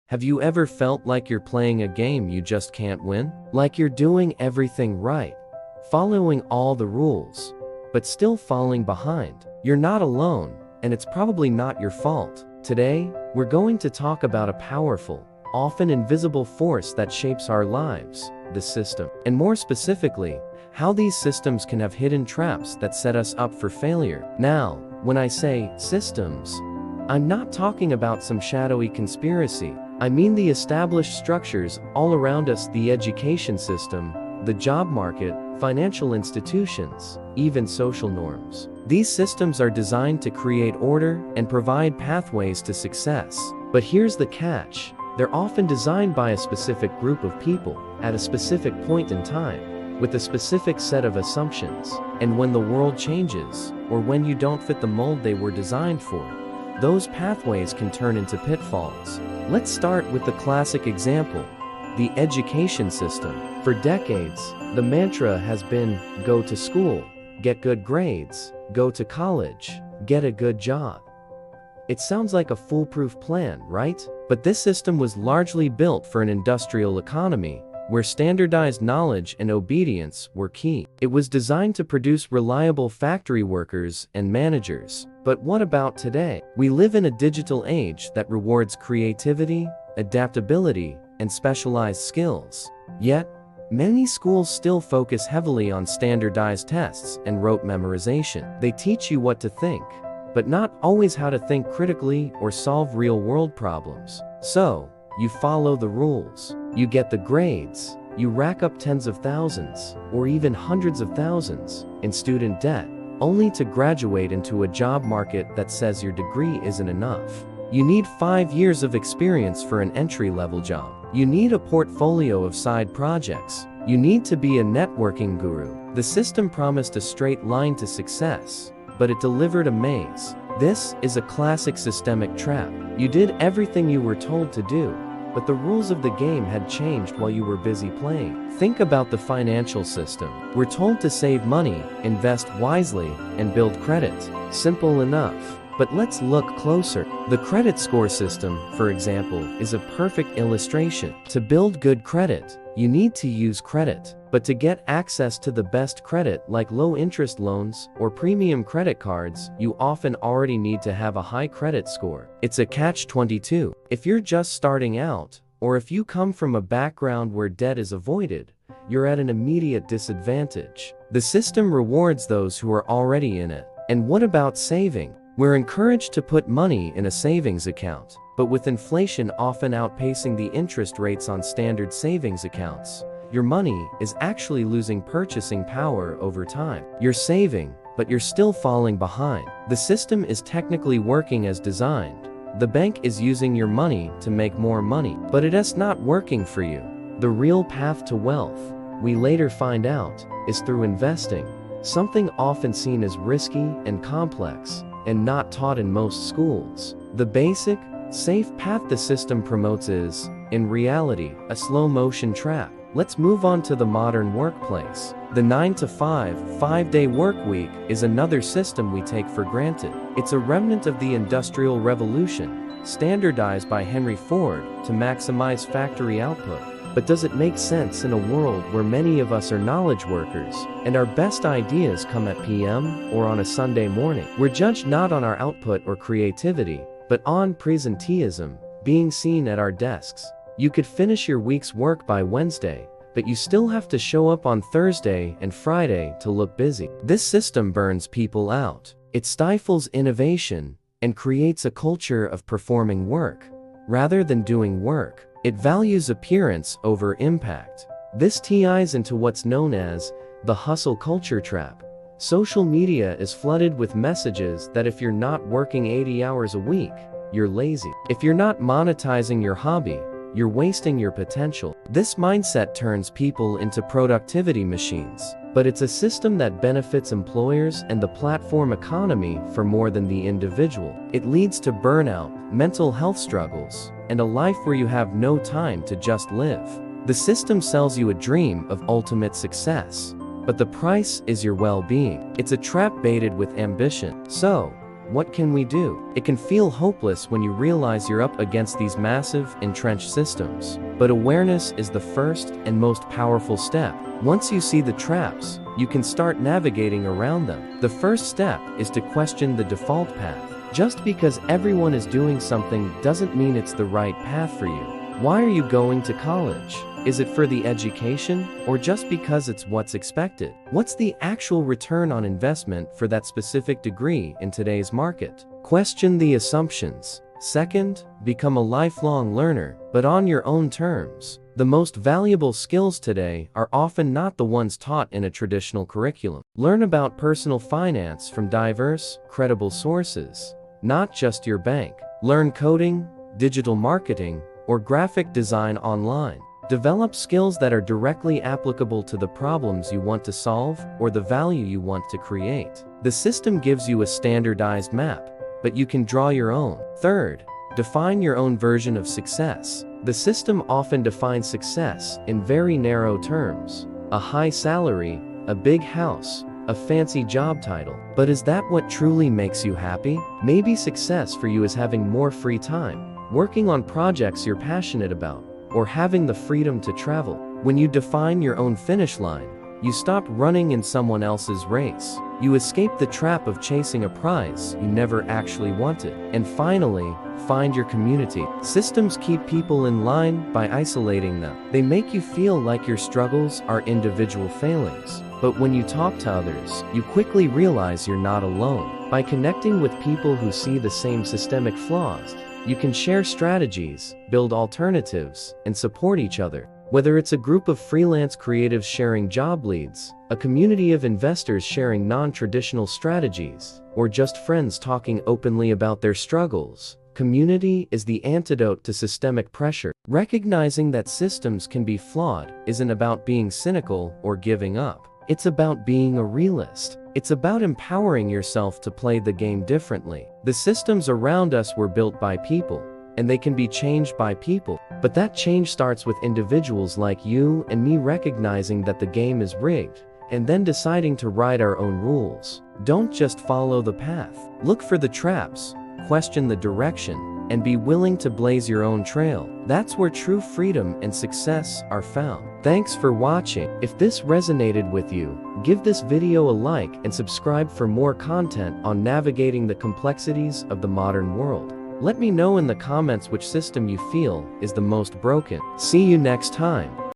Have you ever felt like you're playing a game you just can't win? Like you're doing everything right, following all the rules, but still falling behind? You're not alone, and it's probably not your fault. Today, we're going to talk about a powerful, often invisible force that shapes our lives, the system. And more specifically, how these systems can have hidden traps that set us up for failure. Now, when I say systems, I'm not talking about some shadowy conspiracy. I mean the established structures all around us: the education system, the job market, financial institutions, even social norms. These systems are designed to create order and provide pathways to success. But here's the catch: they're often designed by a specific group of people, at a specific point in time, with a specific set of assumptions. And when the world changes, or when you don't fit the mold they were designed for, those pathways can turn into pitfalls. Let's start with the classic example: the education system. For decades, the mantra has been, go to school, get good grades, go to college, get a good job. It sounds like a foolproof plan, right? But this system was largely built for an industrial economy, where standardized knowledge and obedience were key. It was designed to produce reliable factory workers and managers. But what about today? We live in a digital age that rewards creativity, adaptability, and specialized skills. Yet, many schools still focus heavily on standardized tests and rote memorization. They teach you what to think, but not always how to think critically or solve real-world problems. So, you follow the rules, you get the grades, you rack up tens of thousands, or even hundreds of thousands, in student debt, only to graduate into a job market that says your degree isn't enough. You need 5 years of experience for an entry-level job. You need a portfolio of side projects. You need to be a networking guru. The system promised a straight line to success, but it delivered a maze. This is a classic systemic trap. You did everything you were told to do, but the rules of the game had changed while you were busy playing. Think about the financial system. We're told to save money, invest wisely, and build credit. Simple enough. But let's look closer. The credit score system, for example, is a perfect illustration. To build good credit, you need to use credit. But to get access to the best credit, like low-interest loans or premium credit cards, you often already need to have a high credit score. It's a catch-22. If you're just starting out, or if you come from a background where debt is avoided, you're at an immediate disadvantage. The system rewards those who are already in it. And what about saving? We're encouraged to put money in a savings account, but with inflation often outpacing the interest rates on standard savings accounts, your money is actually losing purchasing power over time. You're saving, but you're still falling behind. The system is technically working as designed. The bank is using your money to make more money, but it is not working for you. The real path to wealth, we later find out, is through investing, something often seen as risky and complex, and not taught in most schools. The basic, safe path the system promotes is, in reality, a slow-motion trap. Let's move on to the modern workplace. The 9-to-5, 5-day work week is another system we take for granted. It's a remnant of the Industrial Revolution, standardized by Henry Ford to maximize factory output. But does it make sense in a world where many of us are knowledge workers, and our best ideas come at PM or on a Sunday morning? We're judged not on our output or creativity, but on presenteeism, being seen at our desks. You could finish your week's work by Wednesday, but you still have to show up on Thursday and Friday to look busy. This system burns people out. It stifles innovation and creates a culture of performing work, rather than doing work. It values appearance over impact. This ties into what's known as the hustle culture trap. Social media is flooded with messages that if you're not working 80 hours a week, you're lazy. If you're not monetizing your hobby, you're wasting your potential. This mindset turns people into productivity machines. But it's a system that benefits employers and the platform economy for more than the individual. It leads to burnout, mental health struggles, and a life where you have no time to just live. The system sells you a dream of ultimate success, but the price is your well-being. It's a trap baited with ambition. So, what can we do? It can feel hopeless when you realize you're up against these massive, entrenched systems. But awareness is the first and most powerful step. Once you see the traps, you can start navigating around them. The first step is to question the default path. Just because everyone is doing something doesn't mean it's the right path for you. Why are you going to college? Is it for the education, or just because it's what's expected? What's the actual return on investment for that specific degree in today's market? Question the assumptions. Second, become a lifelong learner, but on your own terms. The most valuable skills today are often not the ones taught in a traditional curriculum. Learn about personal finance from diverse, credible sources, not just your bank. Learn coding, digital marketing, or graphic design online. Develop skills that are directly applicable to the problems you want to solve or the value you want to create. The system gives you a standardized map, but you can draw your own. Third, define your own version of success. The system often defines success in very narrow terms: a high salary, a big house, a fancy job title. But is that what truly makes you happy? Maybe success for you is having more free time, working on projects you're passionate about, or having the freedom to travel. When you define your own finish line, you stop running in someone else's race. You escape the trap of chasing a prize you never actually wanted. And finally, find your community. Systems keep people in line by isolating them. They make you feel like your struggles are individual failings. But when you talk to others, you quickly realize you're not alone. By connecting with people who see the same systemic flaws, you can share strategies, build alternatives, and support each other. Whether it's a group of freelance creatives sharing job leads, a community of investors sharing non-traditional strategies, or just friends talking openly about their struggles, community is the antidote to systemic pressure. Recognizing that systems can be flawed isn't about being cynical or giving up. It's about being a realist. It's about empowering yourself to play the game differently. The systems around us were built by people, and they can be changed by people. But that change starts with individuals like you and me recognizing that the game is rigged, and then deciding to write our own rules. Don't just follow the path. Look for the traps, question the direction, and be willing to blaze your own trail. That's where true freedom and success are found. Thanks for watching. If this resonated with you, give this video a like and subscribe for more content on navigating the complexities of the modern world. Let me know in the comments which system you feel is the most broken. See you next time.